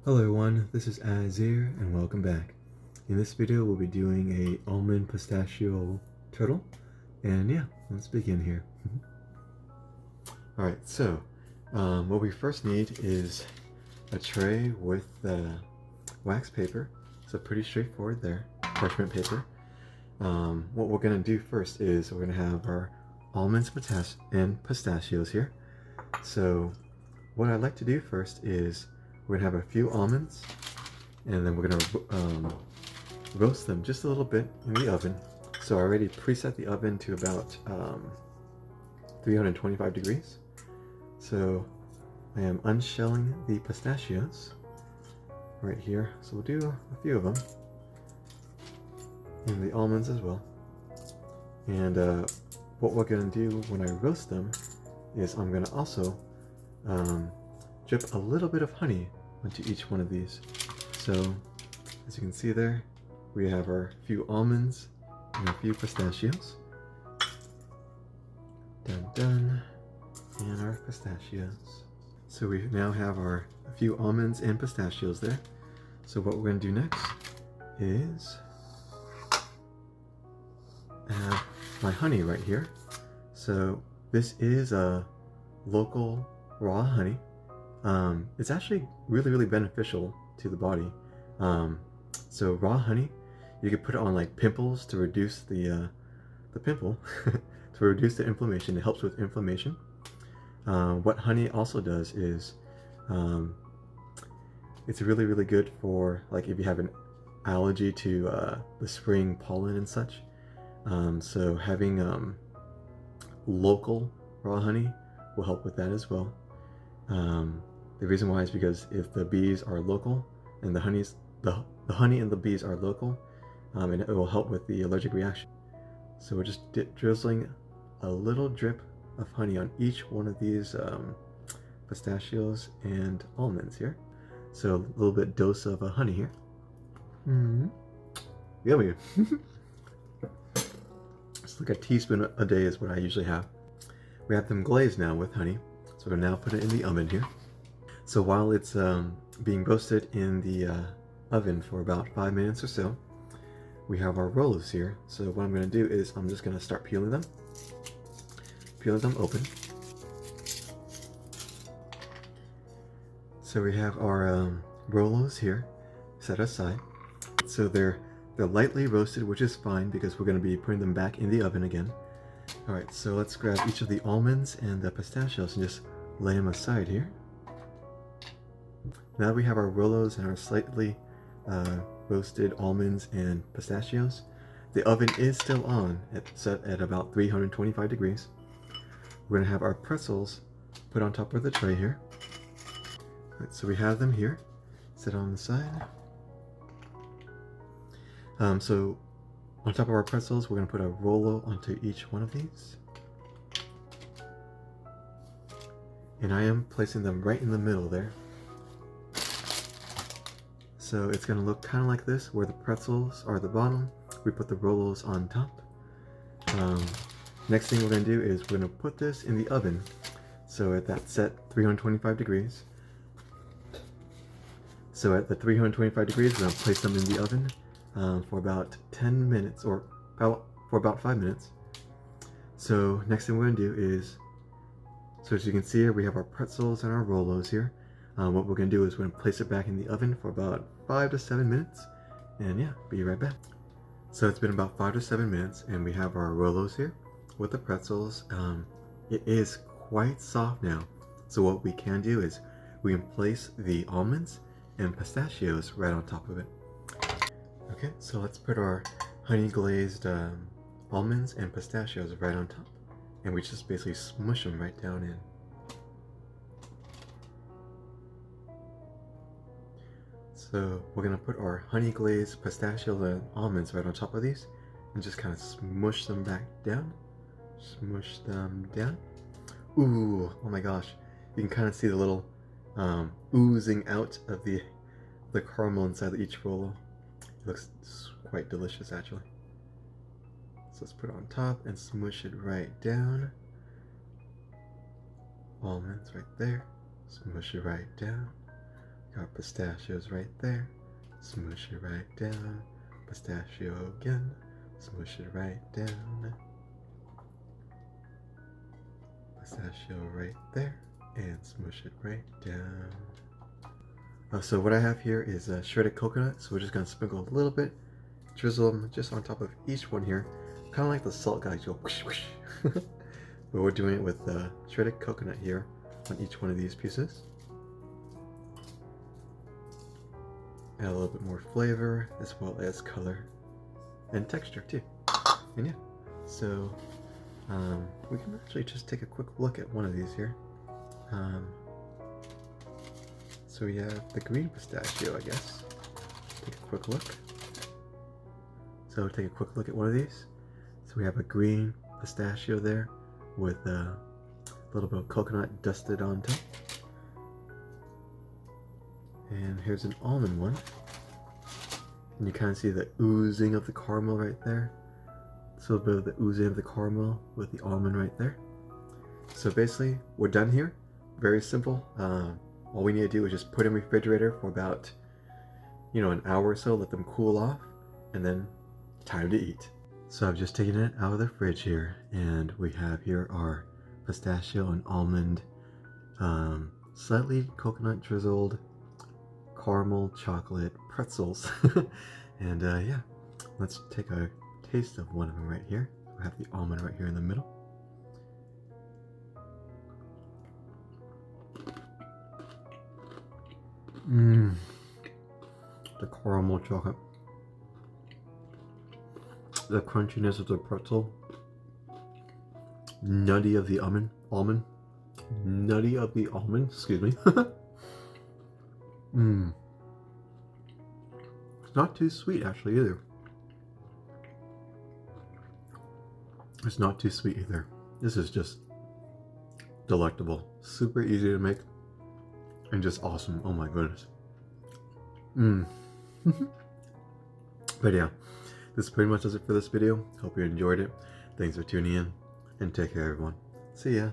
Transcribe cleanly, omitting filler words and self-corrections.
Hello everyone, this is Azir and welcome back. In this video we'll be doing a almond pistachio turtle, and yeah, let's begin here. Alright, so what we first need is a tray with wax paper, so pretty straightforward there, parchment paper. What we're going to do first is we're going to have our almonds and pistachios here. So what I'd like to do first is we're going to have a few almonds, and then we're going to roast them just a little bit in the oven. So I already preset the oven to about 325 degrees. So I am unshelling the pistachios right here. So we'll do a few of them, and the almonds as well. And what we're going to do when I roast them is I'm going to also drip a little bit of honey onto each one of these. So as you can see there, we have our few almonds and a few pistachios. Dun dun. And our pistachios. So we now have our few almonds and pistachios there. So what we're going to do next is have my honey right here. So this is a local raw honey. It's actually really beneficial to the body. So raw honey, you can put it on like pimples to reduce the pimple, to reduce the inflammation. It helps with inflammation. What honey also does is it's really good for like if you have an allergy to the spring pollen and such. So having local raw honey will help with that as well. The reason why is because if the bees are local and the honey and the bees are local, and it will help with the allergic reaction. So we're just drizzling a little drip of honey on each one of these pistachios and almonds here. So a little bit dose of honey here. Yummy. It's like a teaspoon a day is what I usually have. We have them glazed now with honey, so we'll now put it in the oven here. So while it's being roasted in the oven for about 5 minutes or so, we have our rollers here. So what I'm going to do is I'm just going to start peeling them open. So we have our rolos here set aside. So they're lightly roasted, which is fine because we're going to be putting them back in the oven again. Alright, so let's grab each of the almonds and the pistachios and just lay them aside here. Now that we have our rolos and our slightly roasted almonds and pistachios, the oven is still on, set at about 325 degrees. We're going to have our pretzels put on top of the tray here. Right, so we have them here, set on the side. So on top of our pretzels, we're going to put a Rolo onto each one of these. And I am placing them right in the middle there. So it's going to look kind of like this, where the pretzels are at the bottom. We put the Rolos on top. Next thing we're going to do is we're going to put this in the oven. So at that set 325 degrees. So at the 325 degrees, we're going to place them in the oven for about 10 minutes, or for about 5 minutes. So next thing we're going to do is, so as you can see here, we have our pretzels and our Rolos here. What we're going to do is we're going to place it back in the oven for about 5 to 7 minutes. And yeah, be right back. So it's been about 5 to 7 minutes, and we have our Rolos here with the pretzels. It is quite soft now. So what we can do is we can place the almonds and pistachios right on top of it. Okay, so let's put our honey glazed almonds and pistachios right on top. And we just basically smush them right down in. So we're going to put our honey glazed pistachios and almonds right on top of these and just kind of smush them back down. Smush them down. Ooh, oh my gosh. You can kind of see the little oozing out of the caramel inside each Rolo. It looks quite delicious actually. So let's put it on top and smush it right down. Almonds right there. Smush it right down. Got pistachios right there. Smoosh it right down. Pistachio again. Smoosh it right down. Pistachio right there. And smoosh it right down. So what I have here is shredded coconut. So we're just going to sprinkle a little bit. Drizzle them just on top of each one here. Kind of like the salt guys go whoosh whoosh. But we're doing it with shredded coconut here on each one of these pieces. Add a little bit more flavor as well as color and texture too. And yeah, so we can actually just take a quick look at one of these here. So we have the green pistachio, I guess. Take a quick look. So take a quick look at one of these. So we have a green pistachio there with a little bit of coconut dusted on top. And here's an almond one. And you kind of see the oozing of the caramel right there. So a bit of the oozing of the caramel with the almond right there. So basically, we're done here. Very simple. All we need to do is just put in the refrigerator for about, an hour or so, let them cool off, and then time to eat. So I've just taken it out of the fridge here, and we have here our pistachio and almond, slightly coconut drizzled caramel chocolate pretzels. And yeah, let's take a taste of one of them right here. We have the almond right here in the middle. The caramel chocolate, the crunchiness of the pretzel, nutty of the almond, nutty of the almond, excuse me. It's not too sweet actually either. It's not too sweet either. This is just delectable, super easy to make, and just awesome. Oh my goodness. But yeah, this pretty much does it for this video. Hope you enjoyed it. Thanks for tuning in, and take care everyone. See ya.